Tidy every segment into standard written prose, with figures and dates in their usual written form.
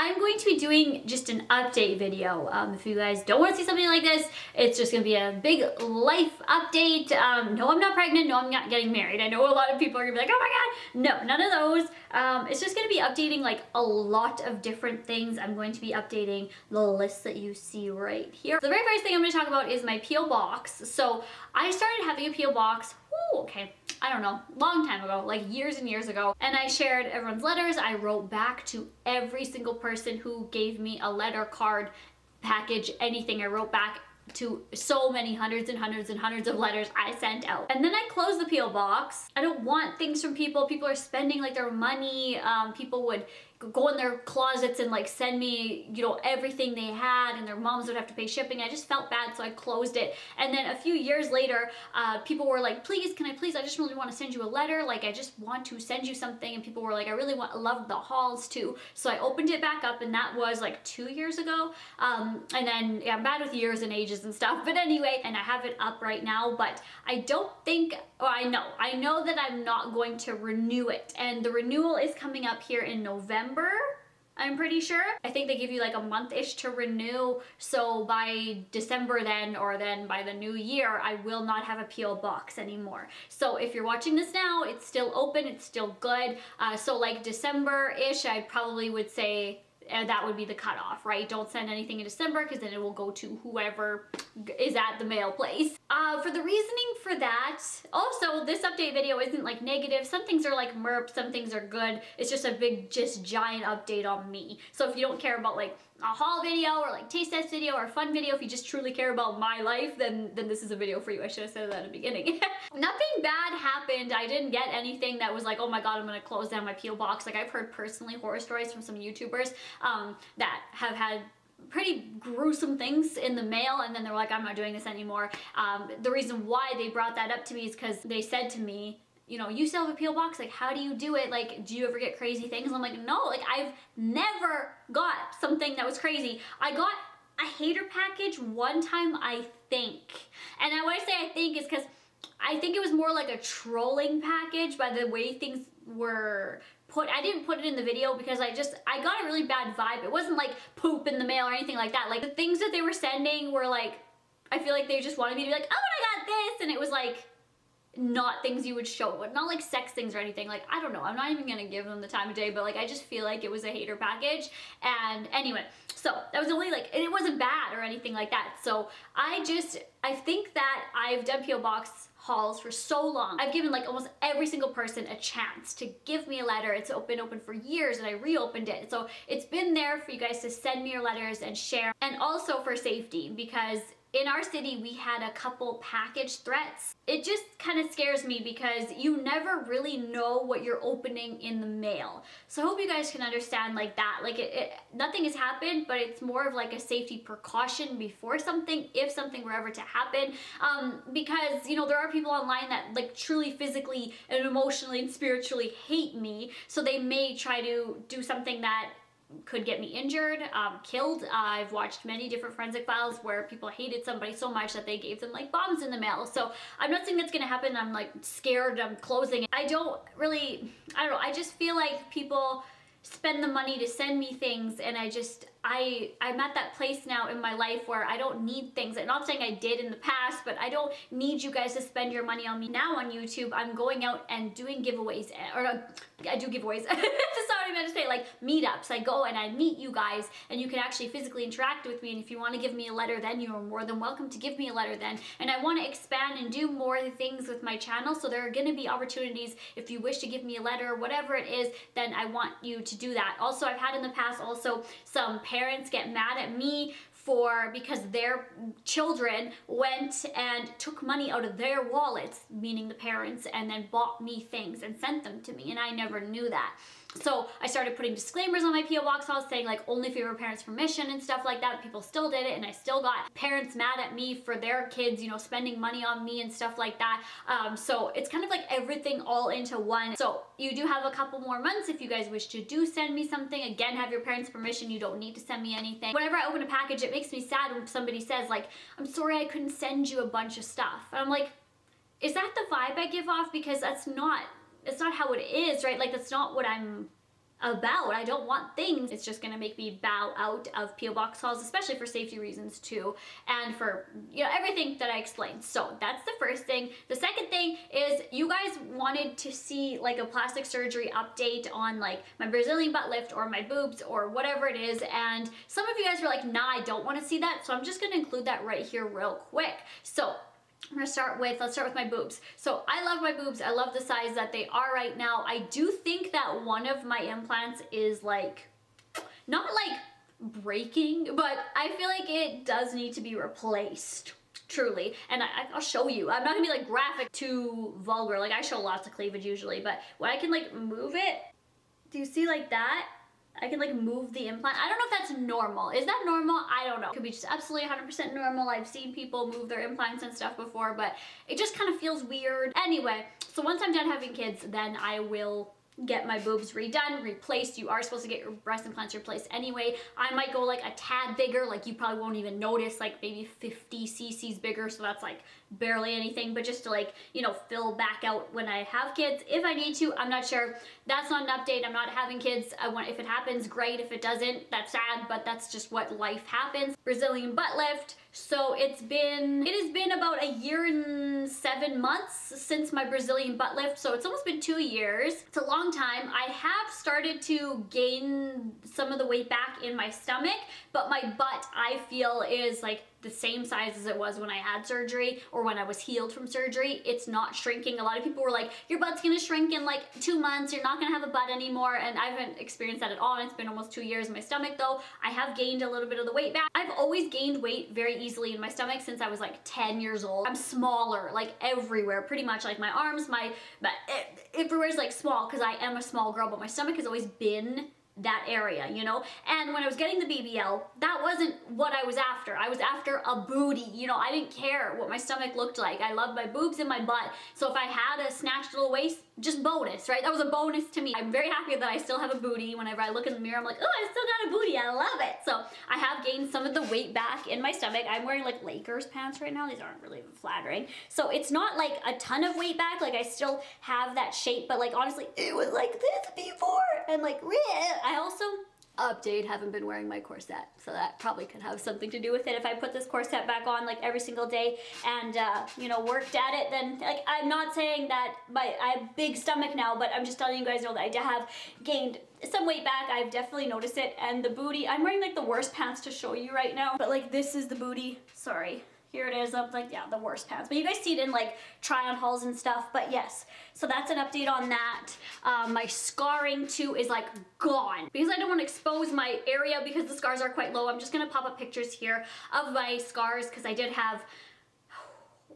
I'm going to be doing just an update video. If you guys don't want to see something like this, it's just going to be a big life update. No, I'm not pregnant. No, I'm not getting married. I know a lot of people are going to be like, oh my God. No, none of those. It's just going to be updating like a lot of different things. I'm going to be updating the list that you see right here. The very first thing I'm going to talk about is my P.O. box. So I started having a P.O. box, okay, I don't know, long time ago, like years and years ago. And I shared everyone's letters. I wrote back to every single person who gave me a letter, card, package, anything. I wrote back to so many hundreds and hundreds and hundreds of letters I sent out. And then I closed the P.O. box. I don't want things from people. People are spending like their money. People would go in their closets and like send me, you know, everything they had, and their moms would have to pay shipping. I just felt bad, so I closed it. And then a few years later, people were like, please, can I please, I just really want to send you a letter. Like, I just want to send you something. And people were like, I really love the hauls too. So I opened it back up, and that was like 2 years ago. And then, yeah, I'm bad with years and ages and stuff. But anyway, and I have it up right now, but I don't think, oh, I know that I'm not going to renew it. And the renewal is coming up here in November, I'm pretty sure. I think they give you like a month-ish to renew. So by December then, or then by the new year, I will not have a P.O. box anymore. So if you're watching this now, it's still open, it's still good. So like December-ish, I probably would say that would be the cutoff, right? Don't send anything in December, because then it will go to whoever is at the mail place. For the reasoning for that, also this update video isn't like negative. Some things are like merp, some things are good. It's just a big, just giant update on me. So if you don't care about like a haul video or like taste test video or fun video, if you just truly care about my life, then this is a video for you. I should have said that in the beginning. Nothing bad happened. I didn't get anything that was like, oh my God, I'm gonna close down my P.O. box. Like, I've heard personally horror stories from some YouTubers that have had pretty gruesome things in the mail, and then they're like, I'm not doing this anymore. The reason why they brought that up to me is because they said to me, you know, you still have a P.O. box, like, how do you do it? Like, do you ever get crazy things? And I'm like, no, like, I've never got something that was crazy. I got a hater package one time, I think. And when I say I think is because I think it was more like a trolling package by the way things were put. I didn't put it in the video because I got a really bad vibe. It wasn't like poop in the mail or anything like that. Like, the things that they were sending were like, I feel like they just wanted me to be like, oh, I got this, and it was like not things you would show, but not like sex things or anything. Like, I don't know, I'm not even gonna give them the time of day, but like, I just feel like it was a hater package. And anyway, so that was only like, and it wasn't bad or anything like that. So I think that I've done P.O. box hauls for so long. I've given like almost every single person a chance to give me a letter. It's been open for years, and I reopened it. So it's been there for you guys to send me your letters and share, and also for safety, because in our city, we had a couple package threats. It just kind of scares me because you never really know what you're opening in the mail. So I hope you guys can understand like that. Like, nothing has happened, but it's more of like a safety precaution before something, if something were ever to happen. Because, you know, there are people online that like truly physically and emotionally and spiritually hate me. So they may try to do something that could get me injured, killed. I've watched many different forensic files where people hated somebody so much that they gave them like bombs in the mail. So I'm not saying that's gonna happen. I'm like scared. I'm closing it. I don't know. I just feel like people spend the money to send me things, and I'm at that place now in my life where I don't need things. I'm not saying I did in the past, but I don't need you guys to spend your money on me. Now on YouTube, I'm going out and doing giveaways, or I do giveaways. That's not what I meant to say, like meetups. I go and I meet you guys, and you can actually physically interact with me. And if you want to give me a letter, then you're more than welcome to give me a letter then. And I want to expand and do more things with my channel. So there are going to be opportunities. If you wish to give me a letter, whatever it is, then I want you to do that. Also, I've had in the past also some parents get mad at me because their children went and took money out of their wallets, meaning the parents, and then bought me things and sent them to me, and I never knew that. So I started putting disclaimers on my P.O. box hauls saying like only if you have your parents' permission and stuff like that. People still did it, and I still got parents mad at me for their kids, you know, spending money on me and stuff like that. So it's kind of like everything all into one. So you do have a couple more months if you guys wish to do send me something. Again, have your parents' permission. You don't need to send me anything. Whenever I open a package, it makes me sad when somebody says like, I'm sorry I couldn't send you a bunch of stuff. And I'm like, is that the vibe I give off? Because it's not how it is, right? Like, that's not what I'm about. I don't want things. It's just gonna make me bow out of P.O. box calls, especially for safety reasons too, and for, you know, everything that I explained. So that's the first thing. The second thing is you guys wanted to see like a plastic surgery update on like my Brazilian butt lift or my boobs or whatever it is, and some of you guys were like, nah, I don't want to see that, so I'm just gonna include that right here real quick. So I'm gonna start with, let's start with my boobs. So I love my boobs. I love the size that they are right now. I do think that one of my implants is like, not like breaking, but I feel like it does need to be replaced. Truly. And I'll show you. I'm not gonna be like graphic, too vulgar. Like I show lots of cleavage usually, but when I can like move it, do you see like that? I can like move the implant. I don't know if that's normal. Is that normal? I don't know. It could be just absolutely 100% normal. I've seen people move their implants and stuff before, but it just kind of feels weird. Anyway, so once I'm done having kids, then I will get my boobs redone, replaced. You are supposed to get your breast implants replaced anyway. I might go like a tad bigger, like you probably won't even notice, like maybe 50 cc's bigger, so that's like barely anything, but just to like, you know, fill back out when I have kids if I need to. I'm not sure. That's not an update. I'm not having kids. I want, if it happens, great. If it doesn't, that's sad, but that's just what life happens. Brazilian butt lift. So it has been about a year and 7 months since my Brazilian butt lift, so it's almost been 2 years. It's a long time. I have started to gain some of the weight back in my stomach, but my butt, I feel, is like the same size as it was when I had surgery or when I was healed from surgery. It's not shrinking. A lot of people were like, your butt's gonna shrink in like 2 months, you're not gonna have a butt anymore, and I haven't experienced that at all. It's been almost 2 years in my stomach though. I have gained a little bit of the weight back. I've always gained weight very easily in my stomach since I was like 10 years old. I'm smaller like everywhere, pretty much, like my arms, everywhere's like small because I am a small girl, but my stomach has always been that area, you know? And when I was getting the BBL, that wasn't what I was after. I was after a booty, you know? I didn't care what my stomach looked like. I loved my boobs and my butt. So if I had a snatched little waist, just bonus, right? That was a bonus to me. I'm very happy that I still have a booty. Whenever I look in the mirror, I'm like, oh, I still got a booty. I love it. So I have gained some of the weight back in my stomach. I'm wearing like Lakers pants right now. These aren't really flattering. So it's not like a ton of weight back. Like I still have that shape, but like honestly, it was like this before. And like, I also update, haven't been wearing my corset, so that probably could have something to do with it. If I put this corset back on like every single day and you know, worked at it, then like, I'm not saying that I have big stomach now, but I'm just telling you guys know that I have gained some weight back. I've definitely noticed it. And the booty, I'm wearing like the worst pants to show you right now, but like this is the booty. Sorry. Here it is. I'm like, yeah, the worst pants. But you guys see it in like try on hauls and stuff. But yes, so that's an update on that. My scarring too is like gone. Because I don't want to expose my area because the scars are quite low. I'm just going to pop up pictures here of my scars because I did have,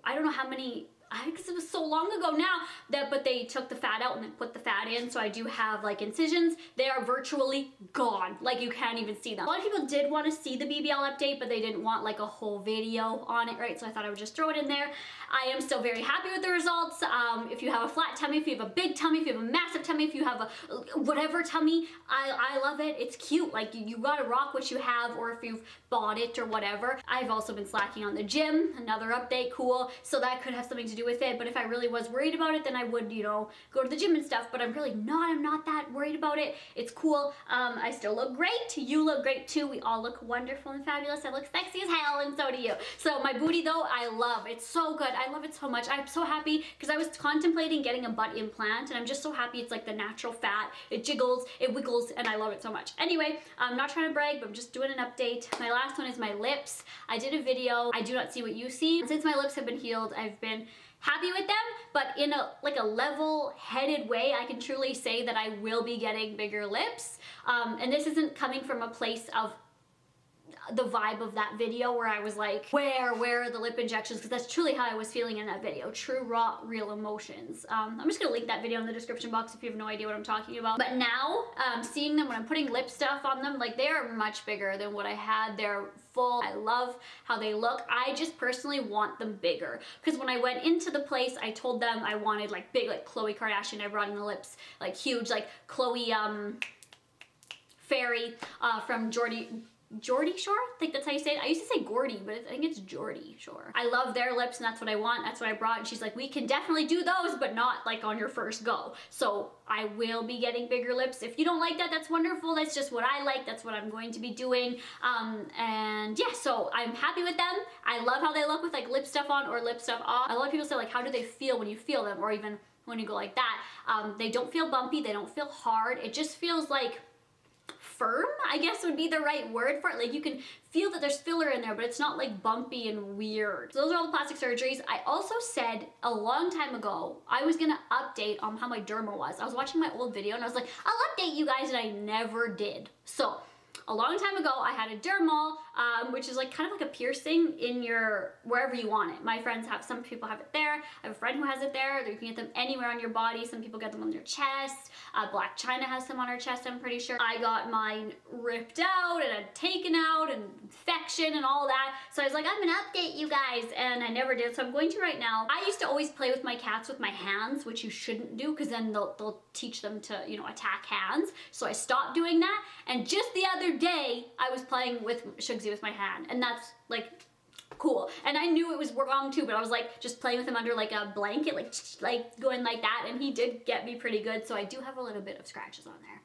I don't know how many, because it was so long ago now, but they took the fat out and then put the fat in, so I do have like incisions. They are virtually gone. Like you can't even see them. A lot of people did want to see the BBL update, but they didn't want like a whole video on it, right? So I thought I would just throw it in there. I am still very happy with the results. If you have a flat tummy, if you have a big tummy, if you have a massive tummy, if you have a whatever tummy, I love it. It's cute. Like you gotta rock what you have, or if you've bought it or whatever. I've also been slacking on the gym. Another update, cool. So that could have something to do with it, but if I really was worried about it, then I would, you know, go to the gym and stuff, but I'm really not. I'm not that worried about it. It's cool. I still look great. You look great too. We all look wonderful and fabulous. I look sexy as hell, and so do you. So my booty though, I love. It's so good. I love it so much. I'm so happy because I was contemplating getting a butt implant, and I'm just so happy it's like the natural fat. It jiggles, it wiggles, and I love it so much. Anyway, I'm not trying to brag, but I'm just doing an update. My last one is my lips. I did a video. I do not see what you see. Since my lips have been healed, I've been happy with them, but in a like a level-headed way. I can truly say that I will be getting bigger lips, and this isn't coming from a place of the vibe of that video where I was like, where are the lip injections? Because that's truly how I was feeling in that video. True, raw, real emotions. I'm just gonna link that video in the description box if you have no idea what I'm talking about. But now, seeing them when I'm putting lip stuff on them, like they are much bigger than what I had. They're full. I love how they look. I just personally want them bigger. Because when I went into the place, I told them I wanted like big, like Khloe Kardashian. I brought in the lips like huge, like Khloe Fairy from Geordie Shore? I think that's how you say it. I used to say Gordy, but I think it's Geordie Shore. I love their lips and that's what I want. That's what I brought. And she's like, we can definitely do those, but not like on your first go. So I will be getting bigger lips. If you don't like that, that's wonderful. That's just what I like. That's what I'm going to be doing. And yeah, so I'm happy with them. I love how they look with like lip stuff on or lip stuff off. A lot of people say like, how do they feel when you feel them, or even when you go like that? They don't feel bumpy. They don't feel hard. It just feels like firm, I guess would be the right word for it. Like you can feel that there's filler in there, but it's not like bumpy and weird. So those are all the plastic surgeries. I also said a long time ago, I was gonna update on how my dermal was. I was watching my old video and I was like, I'll update you guys, and I never did. So a long time ago, I had a dermal, which is like kind of like a piercing in your, wherever you want it. My friends have, some people have it there. I have a friend who has it there. You can get them anywhere on your body. Some people get them on their chest. Black China has some on her chest, I'm pretty sure. I got mine ripped out and taken out and infection and all that. So I was like, I'm gonna update you guys, and I never did. So I'm going to right now. I used to always play with my cats with my hands, which you shouldn't do because then they'll teach them to, you know, attack hands. So I stopped doing that. And just the other day, I was playing with Shugsy with my hand, and that's like cool. And I knew it was wrong too, but I was like just playing with him under like a blanket, like going like that, and he did get me pretty good. So I do have a little bit of scratches on there.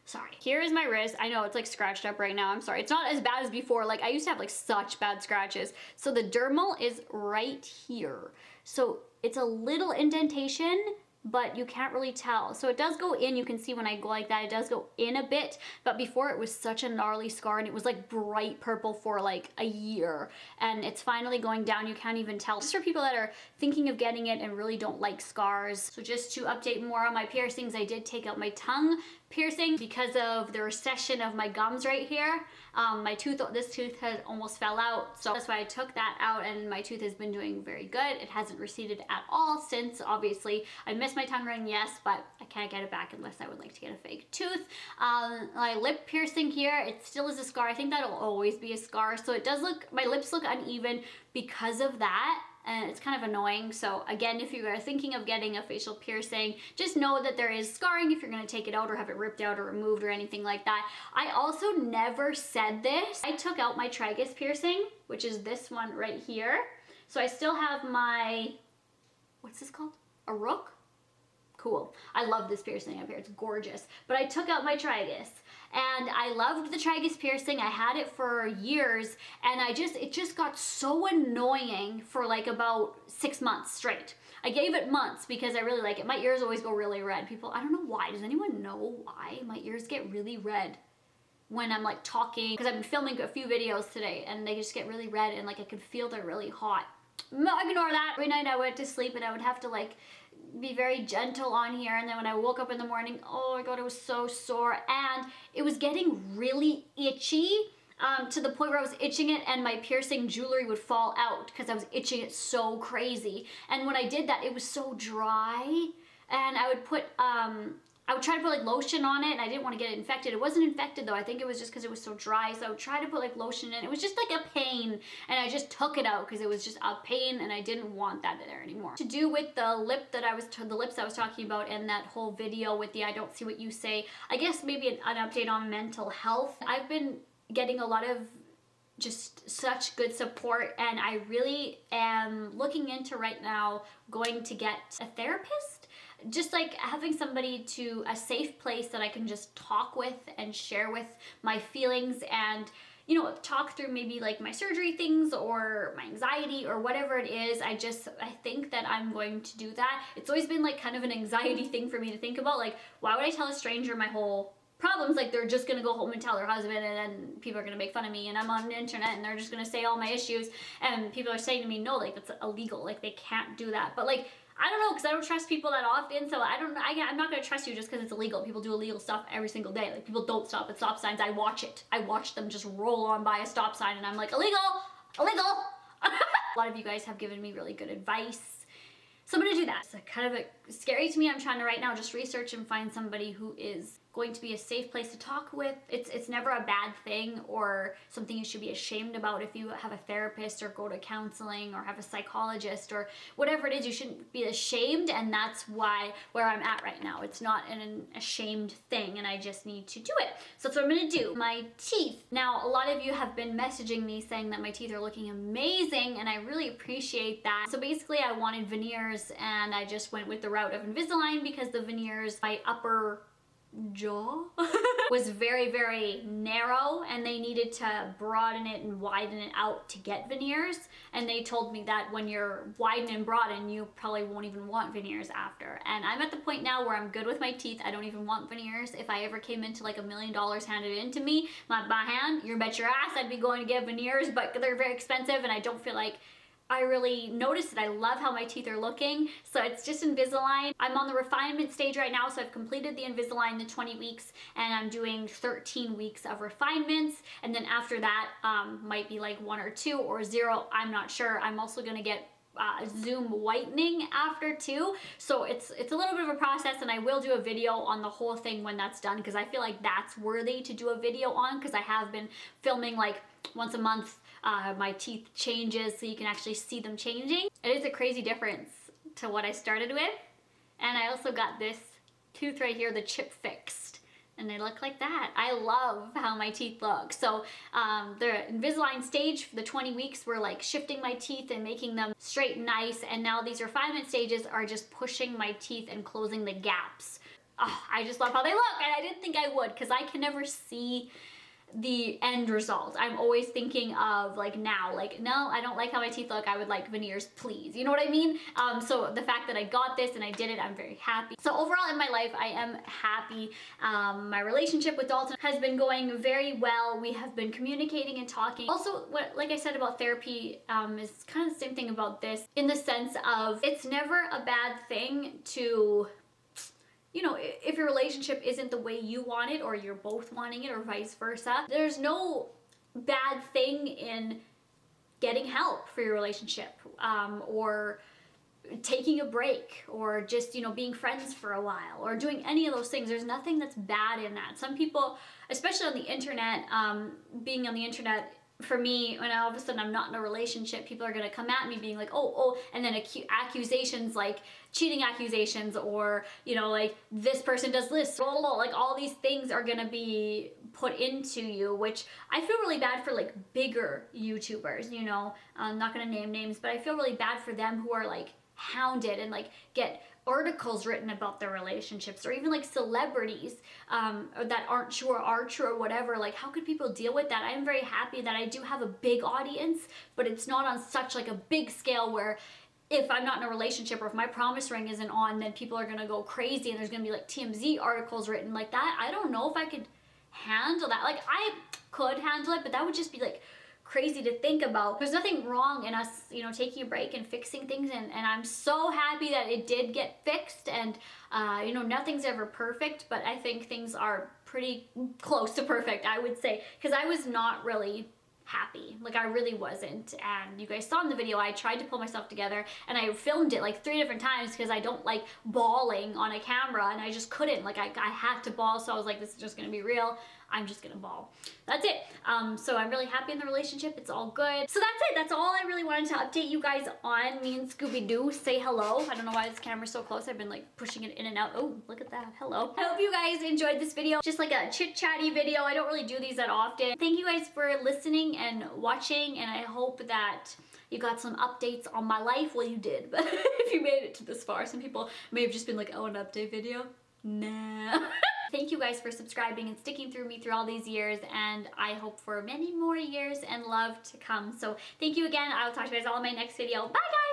Sorry. Here is my wrist. I know it's like scratched up right now. I'm sorry. It's not as bad as before. Like I used to have like such bad scratches. So the dermal is right here. So it's a little indentation, but you can't really tell. So it does go in. You can see when I go like that, it does go in a bit, but before it was such a gnarly scar, and it was like bright purple for like a year, and it's finally going down. You can't even tell. Just for people that are thinking of getting it and really don't like scars. So just to update more on my piercings, I did take out my tongue piercing because of the recession of my gums right here. My tooth, this tooth has almost fell out, so that's why I took that out, and my tooth has been doing very good. It hasn't receded at all since. Obviously I miss my tongue ring, yes, but I can't get it back unless I would like to get a fake tooth. My lip piercing here, it still is a scar. I think that'll always be a scar, so it does look, my lips look uneven because of that, and it's kind of annoying. So again, if you are thinking of getting a facial piercing, just know that there is scarring if you're going to take it out or have it ripped out or removed or anything like that. I also never said this. I took out my tragus piercing, which is this one right here. So I still have my, what's this called? A rook? Cool. I love this piercing up here. It's gorgeous. But I took out my tragus, and I loved the tragus piercing. I had it for years, and it just got so annoying for like about 6 months straight. I gave it months because I really like it. My ears always go really red. People, I don't know why. Does anyone know why my ears get really red when I'm like talking? Because I've been filming a few videos today, and they just get really red, and like I could feel they're really hot. Ignore that. Every night I went to sleep and I would have to like be very gentle on here, and then when I woke up in the morning, oh my god, it was so sore, and it was getting really itchy to the point where I was itching it and my piercing jewelry would fall out because I was itching it so crazy. And when I did that, it was so dry, and I would put I would try to put like lotion on it, and I didn't want to get it infected. It wasn't infected though. I think it was just because it was so dry. So I would try to put like lotion in. It was just like a pain, and I just took it out because it was just a pain, and I didn't want that there anymore. To do with the lip that the lips I was talking about in that whole video with the I don't see what you say, I guess maybe an update on mental health. I've been getting a lot of just such good support, and I really am looking into right now going to get a therapist. Just like having somebody to a safe place that I can just talk with and share with my feelings, and you know, talk through maybe like my surgery things or my anxiety or whatever it is. I think that I'm going to do that. It's always been like kind of an anxiety thing for me to think about, like why would I tell a stranger my whole problems? Like they're just gonna go home and tell their husband, and then people are gonna make fun of me, and I'm on the internet and they're just gonna say all my issues, and people are saying to me, no, like that's illegal, like they can't do that. But like I don't know, because I don't trust people that often, so I'm not going to trust you just because it's illegal. People do illegal stuff every single day. Like, people don't stop at stop signs. I watch it. I watch them just roll on by a stop sign, and I'm like, illegal! Illegal! A lot of you guys have given me really good advice, so I'm going to do that. It's kind of scary to me. I'm trying to right now just research and find somebody who is going to be a safe place to talk with. It's never a bad thing or something you should be ashamed about if you have a therapist or go to counseling or have a psychologist or whatever it is. You shouldn't be ashamed, and that's where I'm at right now. It's not an ashamed thing, and I just need to do it. So that's what I'm gonna do. My teeth. Now, a lot of you have been messaging me saying that my teeth are looking amazing, and I really appreciate that. So basically I wanted veneers, and I just went with the route of Invisalign because the veneers, my upper jaw was very, very narrow, and they needed to broaden it and widen it out to get veneers. And they told me that when you're widen and broaden, you probably won't even want veneers after. And I'm at the point now where I'm good with my teeth. I don't even want veneers. If I ever came into like $1 million handed into me by hand, you bet your ass I'd be going to get veneers, but they're very expensive, and I don't feel like I really noticed it. I love how my teeth are looking. So it's just Invisalign. I'm on the refinement stage right now, so I've completed the Invisalign, the 20 weeks, and I'm doing 13 weeks of refinements. And then after that, might be like 1 or 2 or 0. I'm not sure. I'm also gonna get Zoom whitening after too. So it's a little bit of a process, and I will do a video on the whole thing when that's done, because I feel like that's worthy to do a video on, because I have been filming like once a month my teeth changes so you can actually see them changing. It is a crazy difference to what I started with. And I also got this tooth right here, the chip fixed, and they look like that. I love how my teeth look. So the Invisalign stage for the 20 weeks were like shifting my teeth and making them straight and nice, and now these refinement stages are just pushing my teeth and closing the gaps. Oh, I just love how they look, and I didn't think I would, because I can never see the end result. I'm always thinking of like now, like, no, I don't like how my teeth look. I would like veneers, please. You know what I mean? So the fact that I got this and I did it, I'm very happy. So overall in my life, I am happy. My relationship with Dalton has been going very well. We have been communicating and talking. Also, like I said about therapy, is kind of the same thing about this, in the sense of it's never a bad thing to, you know, if your relationship isn't the way you want it, or you're both wanting it, or vice versa, there's no bad thing in getting help for your relationship, or taking a break, or just, you know, being friends for a while, or doing any of those things. There's nothing that's bad in that. Some people, especially on the internet, being on the internet, for me, when all of a sudden I'm not in a relationship, people are gonna come at me being like, oh, and then accusations like cheating accusations, or, you know, like this person does this, blah, blah, blah. Like all these things are gonna be put into you, which I feel really bad for like bigger YouTubers, you know, I'm not gonna name names, but I feel really bad for them who are like hounded and like get articles written about their relationships, or even like celebrities or that aren't true or are true or whatever. Like, how could people deal with that? I'm very happy that I do have a big audience, but it's not on such like a big scale where if I'm not in a relationship, or if my promise ring isn't on, then people are gonna go crazy and there's gonna be like TMZ articles written like that. I don't know if I could handle that. Like, I could handle it, but that would just be like crazy to think about. There's nothing wrong in us, you know, taking a break and fixing things, and I'm so happy that it did get fixed. And you know, nothing's ever perfect, but I think things are pretty close to perfect, I would say, because I was not really happy. Like, I really wasn't. And you guys saw in the video, I tried to pull myself together, and I filmed it like 3 different times because I don't like bawling on a camera, and I just couldn't. Like, I had to bawl, so I was like, this is just gonna be real. I'm just gonna bawl. That's it. So I'm really happy in the relationship. It's all good. So that's it. That's all I really wanted to update you guys on. Me and Scooby-Doo say hello. I don't know why this camera's so close. I've been like pushing it in and out. Oh, look at that. Hello. I hope you guys enjoyed this video. Just like a chit-chatty video. I don't really do these that often. Thank you guys for listening and watching, and I hope that you got some updates on my life. Well, you did, but if you made it to this far, some people may have just been like, oh, an update video? Nah. Thank you guys for subscribing and sticking through me through all these years, and I hope for many more years and love to come. So thank you again. I will talk to you guys all in my next video. Bye guys!